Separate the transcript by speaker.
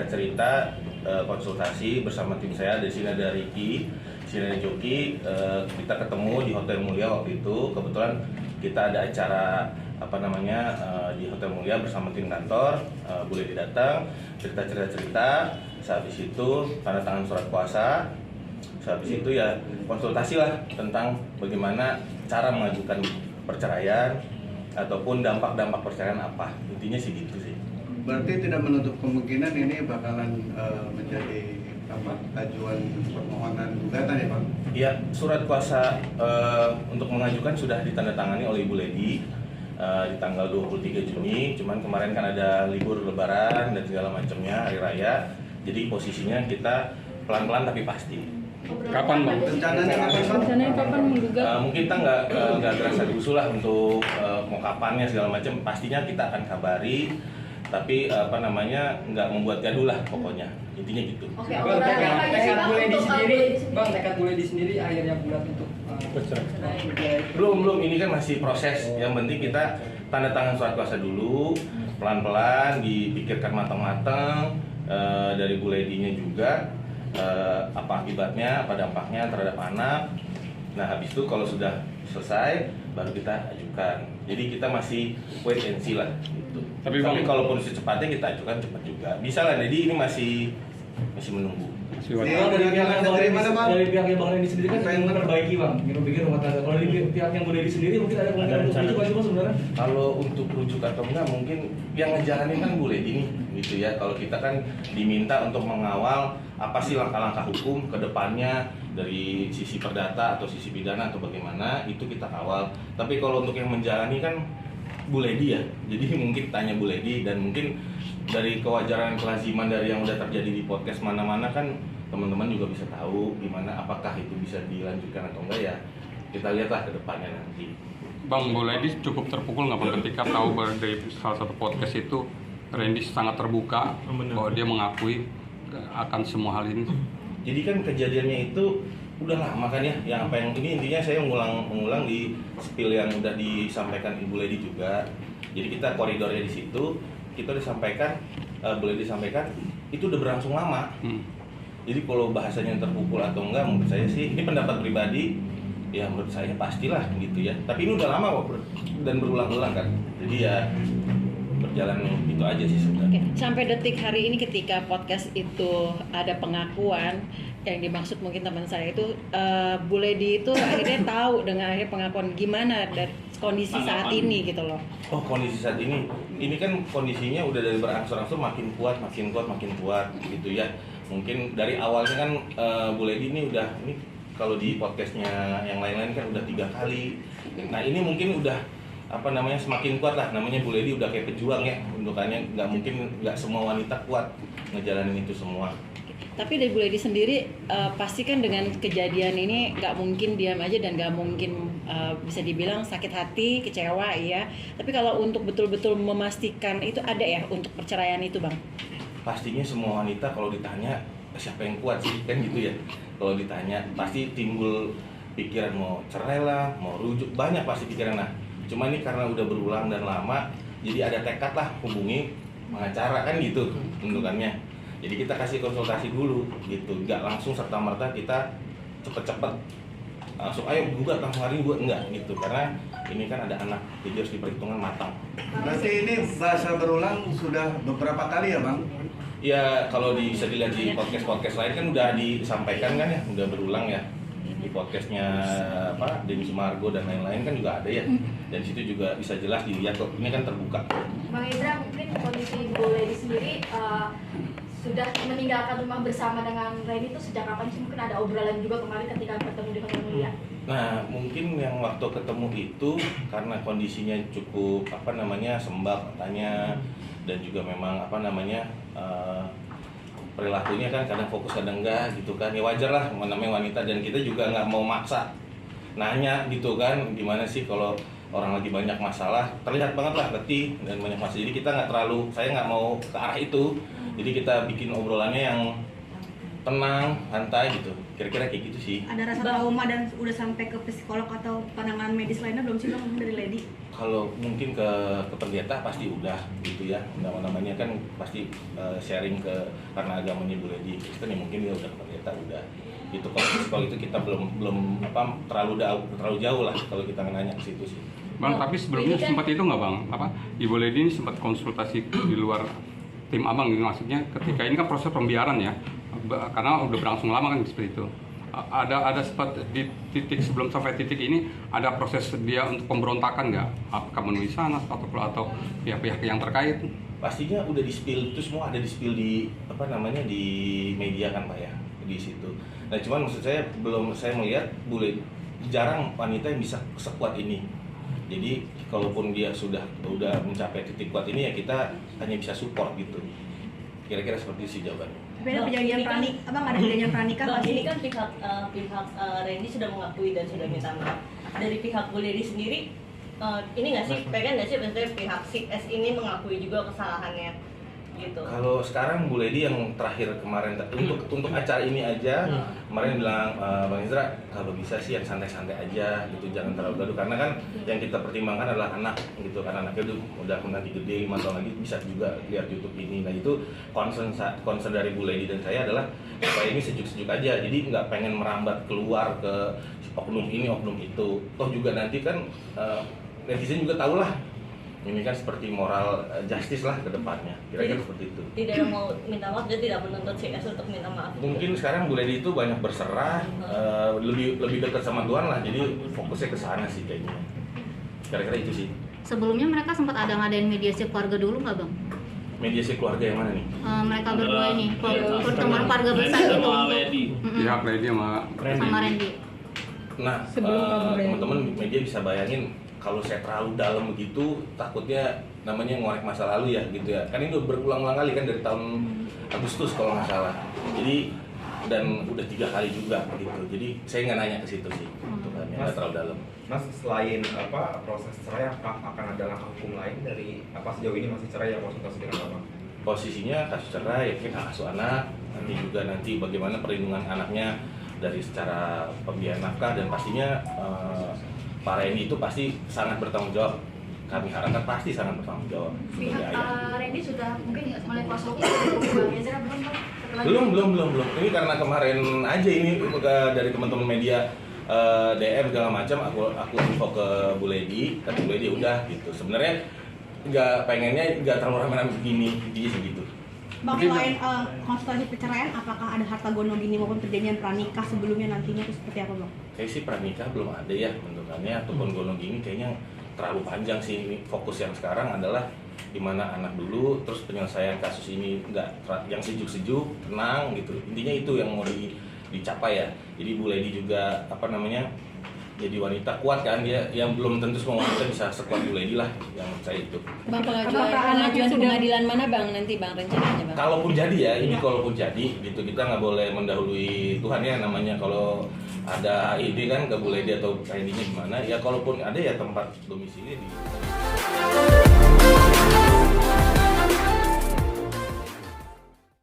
Speaker 1: cerita konsultasi bersama tim saya. Di sini ada Ricky, di sini ada Joki. Kita ketemu di Hotel Mulia waktu itu. Kebetulan kita ada acara di Hotel Mulia bersama tim kantor. Boleh datang, cerita-cerita. Habis itu tanda tangan surat kuasa. Habis itu ya konsultasi lah tentang bagaimana cara mengajukan perceraian ataupun dampak-dampak perceraian apa. Intinya sih gitu sih.
Speaker 2: Berarti tidak menutup kemungkinan ini bakalan menjadi ajuan permohonan gugatan ya Pak?
Speaker 1: Iya, surat kuasa untuk mengajukan sudah ditandatangani oleh Ibu Lady di tanggal 23 Juni. Cuman kemarin kan ada libur lebaran dan segala macamnya, hari raya. Jadi posisinya kita pelan-pelan tapi pasti.
Speaker 3: Kapan Bang?
Speaker 4: Rencananya kapan menggugat?
Speaker 1: Mungkin kita nggak terasa usul lah untuk mau kapannya segala macam. Pastinya kita akan kabari. Tapi nggak membuat gaduh lah pokoknya. Intinya gitu.
Speaker 5: Oke,
Speaker 6: tekad boleh di sendiri akhirnya bulat untuk
Speaker 1: Belum, ini kan masih proses. Yang penting kita tanda tangan surat kuasa dulu, pelan-pelan dipikirkan matang-matang dari Bu Lady-nya juga apa akibatnya, apa dampaknya terhadap anak. Nah, habis itu kalau sudah selesai baru kita ajukan. Jadi kita masih wait and see lah gitu. Tapi kalaupun secepatnya kita ajukan cepat juga. Bisa lah. Jadi ini masih menunggu.
Speaker 6: dari pihak yang Bang Randy sendiri kan pengen memperbaiki Bang, bikin rumah tangga. Kalau dari pihak yang Bang Randy sendiri mungkin ada kemungkinan untuk rujuk aja Bang sebenarnya.
Speaker 1: Kalau untuk rujuk atau enggak mungkin yang ngejalanin kan Bu Lady nih gitu ya. Kalau kita kan diminta untuk mengawal apa sih langkah-langkah hukum ke depannya dari sisi perdata atau sisi pidana atau bagaimana, itu kita kawal. Tapi kalau untuk yang menjalani kan Bu Lady ya. Jadi mungkin tanya Bu Lady, dan mungkin dari kewajaran kelaziman dari yang udah terjadi di podcast mana-mana kan teman-teman juga bisa tahu gimana, apakah itu bisa dilanjutkan atau enggak ya. Kita lihatlah ke depannya nanti.
Speaker 3: Bang, Bu Lady cukup terpukul nggak Bang ketika tahu dari salah satu podcast itu Randy sangat terbuka bahwa dia mengakui akan semua hal ini.
Speaker 1: Jadi kan kejadiannya itu udah lama kan ya, yang apa yang ini intinya saya mengulang di spill yang udah disampaikan Ibu Lady juga. Jadi kita koridornya di situ, kita disampaikan, Bu Lady sampaikan itu udah berlangsung lama. Jadi kalau bahasanya terpukul atau enggak, menurut saya sih ini pendapat pribadi, ya menurut saya pastilah gitu ya. Tapi ini udah lama kok dan berulang-ulang kan. Jadi ya berjalan itu aja sih sebenarnya.
Speaker 4: Sampai detik hari ini ketika podcast itu ada pengakuan, yang dimaksud mungkin teman saya itu Bu Lady itu akhirnya tahu dengan akhirnya pengakuan gimana dari kondisi saat ini gitu loh.
Speaker 1: Oh, kondisi saat ini kan kondisinya udah dari berangsur-angsur makin kuat gitu ya. Mungkin dari awalnya kan Bu Lady ini kalau di podcastnya yang lain-lain kan udah 3 kali. Nah ini mungkin udah semakin kuat lah, namanya Bu Lady udah kayak pejuang ya, undukannya nggak semua wanita kuat ngejalanin itu semua.
Speaker 4: Tapi dari Bu Lady sendiri pasti kan dengan kejadian ini nggak mungkin diam aja dan nggak mungkin bisa dibilang sakit hati, kecewa ya. Tapi kalau untuk betul-betul memastikan itu ada ya untuk perceraian itu Bang?
Speaker 1: Pastinya semua wanita kalau ditanya siapa yang kuat sih kan gitu ya. Kalau ditanya pasti timbul pikiran mau cerai lah, mau rujuk, banyak pasti pikiran. Nah cuma ini karena udah berulang dan lama, jadi ada tekad lah hubungi pengacara kan gitu bentukannya. Jadi kita kasih konsultasi dulu gitu, nggak langsung serta-merta kita cepet-cepet langsung ayo gugat langsung hari buat enggak gitu, karena ini kan ada anak, jadi harus diperhitungkan matang.
Speaker 2: Berarti ini bahasa berulang sudah beberapa kali ya Bang?
Speaker 1: Ya kalau bisa dilihat di podcast lain kan udah disampaikan kan ya, udah berulang ya. Di podcastnya Denny Sumargo dan lain-lain kan juga ada ya, dan situ juga bisa jelas dilihat kok, ini kan terbuka.
Speaker 5: Bang Indra, mungkin kondisi Bu Lady sendiri sudah meninggalkan rumah bersama dengan Randy itu sejak kapan sih? Mungkin ada obrolan juga kemarin ketika bertemu di Hotel Mulia.
Speaker 1: Nah mungkin yang waktu ketemu itu karena kondisinya cukup sembab katanya, dan juga memang perilakunya kan kadang fokus kadang enggak gitu kan, ya wajar lah namanya wanita, dan kita juga nggak mau maksa nanya gitu kan gimana sih kalau orang lagi banyak masalah, terlihat banget lah letih dan banyak masalah. Jadi kita saya nggak mau ke arah itu, jadi kita bikin obrolannya yang tenang, santai gitu. Kira-kira kayak gitu sih.
Speaker 7: Ada rasa trauma dan udah sampai ke psikolog atau penanganan medis lainnya belum sih bang dari Lady?
Speaker 1: Kalau mungkin ke pendeta pasti udah gitu ya. Namanya kan pasti sharing karena agamanya Bu Lady Kristen ya, mungkin dia udah ke pendeta udah. Gitu kalau itu kita belum terlalu jauh lah kalau kita nanya ke situ sih.
Speaker 3: Bang, tapi sebelumnya sempat itu nggak bang? Ibu Lady ini sempat konsultasi di luar tim abang gitu, maksudnya ketika ini kan proses pembiaran ya, karena udah berlangsung lama kan seperti itu. Ada sempat di titik sebelum sampai titik ini ada proses dia untuk pemberontakan nggak? Apakah menulis sana atau pihak-pihak yang terkait?
Speaker 1: Pastinya udah di-spill itu semua, ada di-spill di di media kan Pak ya, di situ. Nah cuman maksud saya saya melihat jarang wanita yang bisa sekuat ini. Jadi kalaupun dia udah mencapai titik kuat ini ya kita hanya bisa support gitu. Kira-kira seperti itu sih jawabannya.
Speaker 7: Tapi ada perjanjian pranikah, abang ada perjanjian pranikah
Speaker 8: Bang,
Speaker 7: nggak sih?
Speaker 8: ini kan pihak Randy sudah mengakui dan sudah minta maaf. Dari pihak Bu Lady sendiri, ini nggak sih, pengen nggak sih maksudnya pihak si S ini mengakui juga kesalahannya gitu?
Speaker 1: Kalau sekarang Bu Lady yang terakhir kemarin untuk acara ini aja kemarin bilang Bang Izra kalau bisa sih yang santai-santai aja gitu, jangan terlalu gaduh karena kan yang kita pertimbangkan adalah anak gitu, karena anaknya udah nanti gede 5 tahun lagi bisa juga lihat YouTube ini. Nah itu concern dari Bu Lady dan saya adalah supaya ini sejuk-sejuk aja, jadi nggak pengen merambat keluar ke oknum ini oknum itu. Toh juga nanti kan netizen juga tahu lah ini kan seperti moral justice lah ke depannya, kira-kira seperti itu.
Speaker 8: Tidak mau minta maaf, dia tidak menuntut CS untuk minta maaf.
Speaker 1: Mungkin sekarang Bu Lady itu banyak berserah, lebih dekat sama Tuhan lah, jadi fokusnya ke sana sih kayaknya. Kira-kira itu sih.
Speaker 9: Sebelumnya mereka sempat ada ngadain mediasi keluarga dulu nggak bang?
Speaker 1: Mediasi keluarga yang mana nih?
Speaker 9: Mereka berdua ini, pertemuan keluarga besar itu untuk
Speaker 3: Pihak Lady sama
Speaker 9: Randy.
Speaker 1: Nah, teman-teman media bisa bayangin kalau saya terlalu dalam begitu, takutnya namanya ngorek masa lalu ya gitu ya. Kan ini udah berulang-ulang kali kan dari tahun Agustus kalau nggak salah. Jadi dan udah 3 kali juga gitu. Jadi saya nggak nanya ke situ sih, gitu kan, nggak terlalu dalam.
Speaker 10: Mas, selain proses cerai, akan ada langkah hukum lain dari sejauh ini masih cerai ya konsultasi dengan Bapak?
Speaker 1: Posisinya kasus cerai, hak asuh anak, nanti bagaimana perlindungan anaknya dari secara pembiayaan nafkah dan pastinya Pak Randy itu pasti sangat bertanggung jawab. Kami harapkan pasti sangat bertanggung jawab.
Speaker 5: Pihak Randy sudah mungkin mulai kuasa hukum Bang Ezra
Speaker 1: belum? Belum. Ini karena kemarin aja ini dari teman-teman media DM segala macam, aku info ke Bu Lady, kata Bu Lady udah gitu. Sebenarnya pengennya nggak terlalu rame-rame begini, intinya segitu.
Speaker 7: Bang, selain konsultasi perceraian, apakah ada harta gono gini maupun perjanjian pranikah sebelumnya nantinya itu seperti apa bang?
Speaker 1: Kayak sih pranikah belum ada ya bentukannya, ataupun gono gini kayaknya terlalu panjang sih. Ini fokus yang sekarang adalah dimana anak dulu, terus penyelesaian kasus ini nggak yang sejuk-sejuk, tenang gitu. Intinya itu yang mau dicapai ya. Jadi Bu Lady juga jadi wanita kuat kan, dia yang belum tentu semua wanita bisa sekuat Bu Lady lah, yang saya itu.
Speaker 4: Bang, pengajuan pengadilan mana bang nanti bang rencananya bang?
Speaker 1: Kalaupun jadi ya, ini kalaupun jadi gitu, kita nggak boleh mendahului Tuhan ya, namanya kalau ada ide kan ke Bu Lady atau ID-nya gimana ya, kalaupun ada ya tempat domisili di